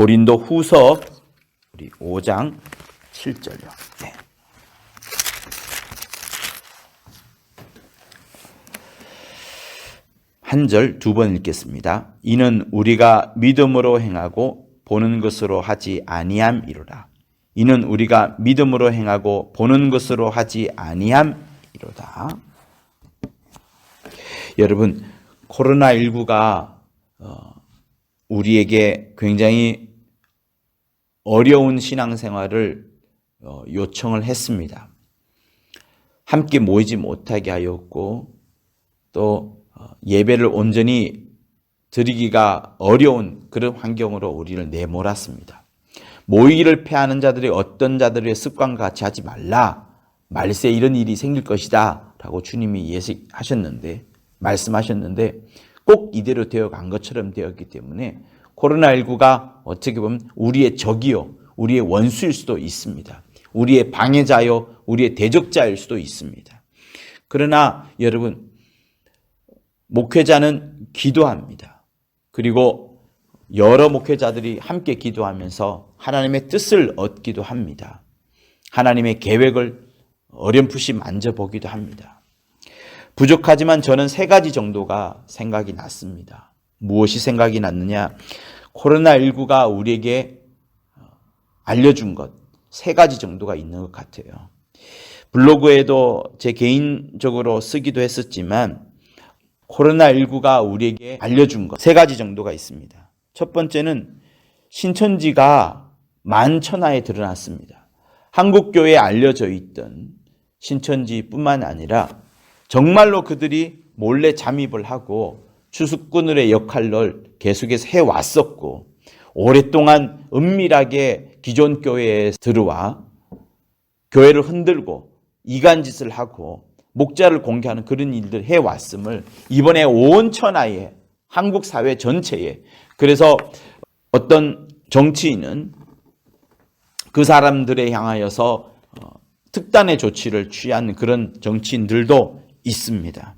고린도 후서 우리 5장 7절요. 네. 한 절 두 번 읽겠습니다. 이는 우리가 믿음으로 행하고 보는 것으로 하지 아니함이로라. 이는 우리가 믿음으로 행하고 보는 것으로 하지 아니함이로다. 여러분, 코로나19가 우리에게 굉장히 어려운 신앙생활을 요청을 했습니다. 함께 모이지 못하게 하였고 또 예배를 온전히 드리기가 어려운 그런 환경으로 우리를 내몰았습니다. 모이기를 패하는 자들이 어떤 자들의 습관과 같이 하지 말라. 말세 이런 일이 생길 것이다 라고 주님이 예식하셨는데, 말씀하셨는데 꼭 이대로 되어간 것처럼 되었기 때문에 코로나19가 어떻게 보면 우리의 적이요, 우리의 원수일 수도 있습니다. 우리의 방해자요, 우리의 대적자일 수도 있습니다. 그러나 여러분, 목회자는 기도합니다. 그리고 여러 목회자들이 함께 기도하면서 하나님의 뜻을 얻기도 합니다. 하나님의 계획을 어렴풋이 만져보기도 합니다. 부족하지만 저는 3가지 정도가 생각이 났습니다. 무엇이 생각이 났느냐? 코로나19가 우리에게 알려준 것 3가지 정도가 있는 것 같아요. 블로그에도 제 개인적으로 쓰기도 했었지만 코로나19가 우리에게 알려준 것 3가지 정도가 있습니다. 첫 번째는 신천지가 만천하에 드러났습니다. 한국교회에 알려져 있던 신천지뿐만 아니라 정말로 그들이 몰래 잠입을 하고 추수꾼들의 역할을 계속해서 해왔었고, 오랫동안 은밀하게 기존 교회에 들어와 교회를 흔들고 이간짓을 하고 목자를 공개하는 그런 일들을 해왔음을 이번에 온 천하에, 한국 사회 전체에, 그래서 어떤 정치인은 그 사람들에 향하여서 특단의 조치를 취한 그런 정치인들도 있습니다.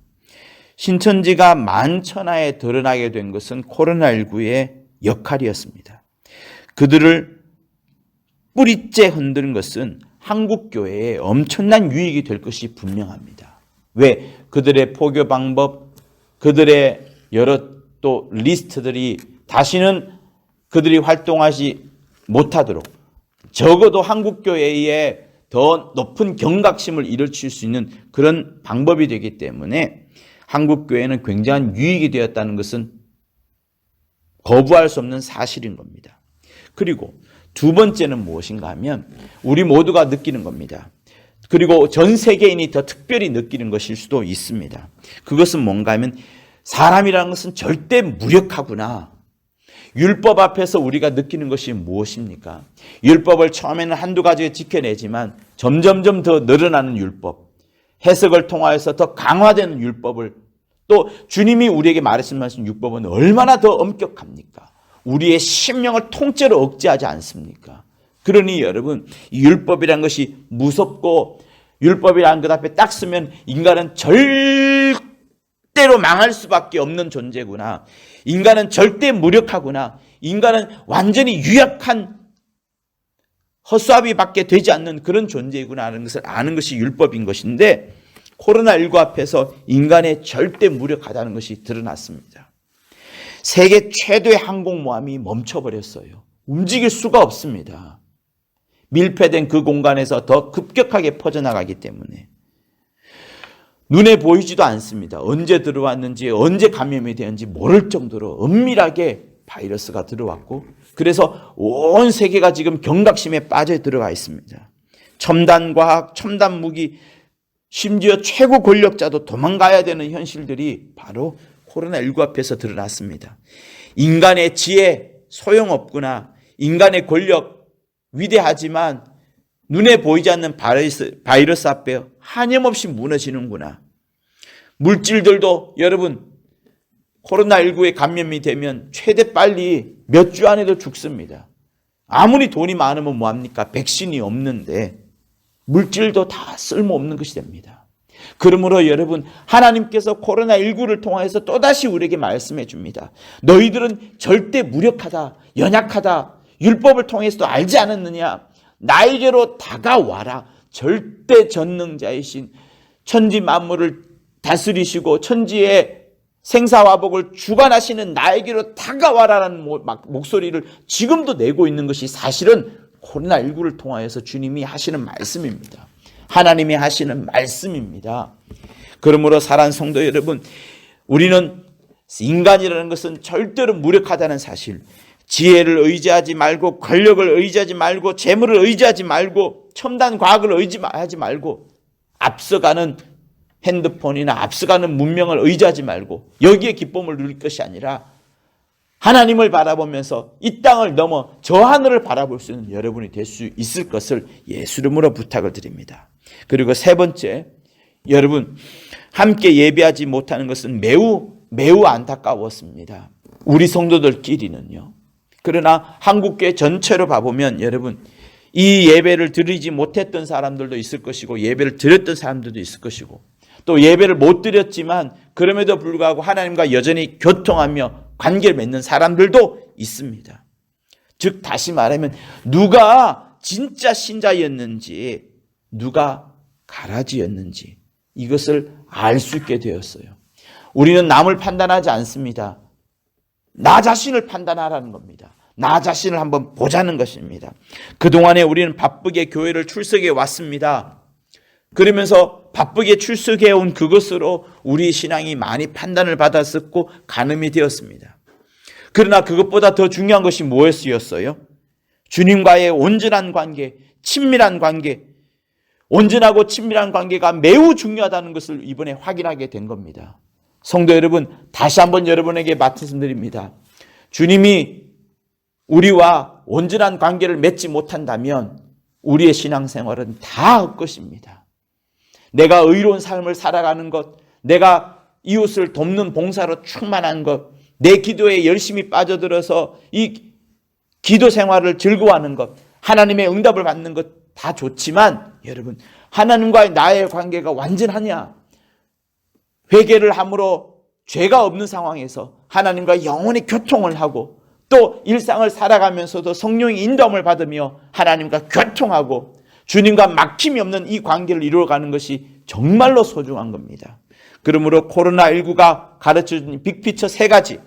신천지가 만천하에 드러나게 된 것은 코로나19의 역할이었습니다. 그들을 뿌리째 흔드는 것은 한국교회에 엄청난 유익이 될 것이 분명합니다. 왜? 그들의 포교 방법, 그들의 여러 또 리스트들이 다시는 그들이 활동하지 못하도록, 적어도 한국교회에 더 높은 경각심을 일으킬 수 있는 그런 방법이 되기 때문에 한국교회는 굉장한 유익이 되었다는 것은 거부할 수 없는 사실인 겁니다. 그리고 두 번째는 무엇인가 하면 우리 모두가 느끼는 겁니다. 그리고 전 세계인이 더 특별히 느끼는 것일 수도 있습니다. 그것은 뭔가 하면 사람이라는 것은 절대 무력하구나. 율법 앞에서 우리가 느끼는 것이 무엇입니까? 율법을 처음에는 한두 가지에 지켜내지만 점점점 더 늘어나는 율법, 해석을 통하여서 더 강화되는 율법을, 또 주님이 우리에게 말씀하신 율법은 얼마나 더 엄격합니까? 우리의 심령을 통째로 억제하지 않습니까? 그러니 여러분, 이 율법이라는 것이 무섭고 율법이라는 것 앞에 딱 서면 인간은 절대로 망할 수밖에 없는 존재구나. 인간은 절대 무력하구나. 인간은 완전히 유약한 허수아비밖에 되지 않는 그런 존재이구나 하는 것을 아는 것이 율법인 것인데, 코로나19 앞에서 인간의 절대 무력하다는 것이 드러났습니다. 세계 최대의 항공모함이 멈춰버렸어요. 움직일 수가 없습니다. 밀폐된 그 공간에서 더 급격하게 퍼져나가기 때문에 눈에 보이지도 않습니다. 언제 들어왔는지, 언제 감염이 되었는지 모를 정도로 은밀하게 바이러스가 들어왔고, 그래서 온 세계가 지금 경각심에 빠져 들어가 있습니다. 첨단 과학, 첨단 무기, 심지어 최고 권력자도 도망가야 되는 현실들이 바로 코로나19 앞에서 드러났습니다. 인간의 지혜 소용없구나. 인간의 권력 위대하지만 눈에 보이지 않는 바이러스 앞에 한염없이 무너지는구나. 물질들도 여러분, 코로나19에 감염이 되면 최대 빨리 몇 주 안에도 죽습니다. 아무리 돈이 많으면 뭐합니까? 백신이 없는데 물질도 다 쓸모없는 것이 됩니다. 그러므로 여러분, 하나님께서 코로나19를 통해서 또다시 우리에게 말씀해 줍니다. 너희들은 절대 무력하다, 연약하다, 율법을 통해서도 알지 않았느냐? 나에게로 다가와라. 절대 전능자이신 천지 만물을 다스리시고 천지의 생사화복을 주관하시는 나에게로 다가와라라는 목소리를 지금도 내고 있는 것이 사실은 코로나19를 통하여서 주님이 하시는 말씀입니다. 하나님이 하시는 말씀입니다. 그러므로 사랑하는 성도 여러분, 우리는 인간이라는 것은 절대로 무력하다는 사실, 지혜를 의지하지 말고 권력을 의지하지 말고 재물을 의지하지 말고 첨단 과학을 의지하지 말고 앞서가는 핸드폰이나 앞서가는 문명을 의지하지 말고 여기에 기쁨을 누릴 것이 아니라 하나님을 바라보면서 이 땅을 넘어 저 하늘을 바라볼 수 있는 여러분이 될 수 있을 것을 예수 이름으로 부탁을 드립니다. 그리고 세 번째, 여러분 함께 예배하지 못하는 것은 매우 안타까웠습니다. 우리 성도들끼리는요. 그러나 한국교회 전체로 봐보면 여러분 이 예배를 드리지 못했던 사람들도 있을 것이고 예배를 드렸던 사람들도 있을 것이고 또 예배를 못 드렸지만 그럼에도 불구하고 하나님과 여전히 교통하며 관계를 맺는 사람들도 있습니다. 즉 다시 말하면 누가 진짜 신자였는지 누가 가라지였는지 이것을 알 수 있게 되었어요. 우리는 남을 판단하지 않습니다. 나 자신을 판단하라는 겁니다. 나 자신을 한번 보자는 것입니다. 그동안에 우리는 바쁘게 교회를 출석해 왔습니다. 그러면서 바쁘게 출석해 온 그것으로 우리 신앙이 많이 판단을 받았었고 간음이 되었습니다. 그러나 그것보다 더 중요한 것이 무엇이었어요? 주님과의 온전한 관계, 친밀한 관계, 온전하고 친밀한 관계가 매우 중요하다는 것을 이번에 확인하게 된 겁니다. 성도 여러분, 다시 한번 여러분에게 말씀드립니다. 주님이 우리와 온전한 관계를 맺지 못한다면 우리의 신앙생활은 다 헛것입니다. 내가 의로운 삶을 살아가는 것, 내가 이웃을 돕는 봉사로 충만한 것, 내 기도에 열심히 빠져들어서 이 기도 생활을 즐거워하는 것, 하나님의 응답을 받는 것 다 좋지만 여러분 하나님과의 나의 관계가 완전하냐? 회개를 함으로 죄가 없는 상황에서 하나님과 영원히 교통을 하고 또 일상을 살아가면서도 성령의 인도함을 받으며 하나님과 교통하고 주님과 막힘이 없는 이 관계를 이루어가는 것이 정말로 소중한 겁니다. 그러므로 코로나19가 가르쳐준 빅피처 세 가지,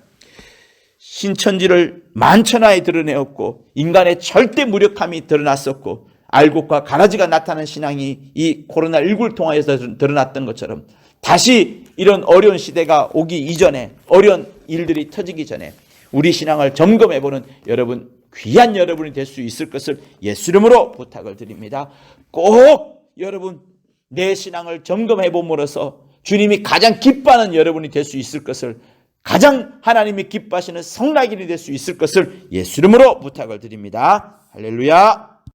신천지를 만천하에 드러내었고 인간의 절대 무력함이 드러났었고 알곡과 가라지가 나타나는 신앙이 이 코로나19를 통하여서 드러났던 것처럼 다시 이런 어려운 시대가 오기 이전에, 어려운 일들이 터지기 전에 우리 신앙을 점검해보는 여러분, 귀한 여러분이 될 수 있을 것을 예수 이름으로 부탁을 드립니다. 꼭 여러분 내 신앙을 점검해봄으로써 주님이 가장 기뻐하는 여러분이 될 수 있을 것을, 가장 하나님이 기뻐하시는 성락인이 될 수 있을 것을 예수 이름으로 부탁을 드립니다. 할렐루야.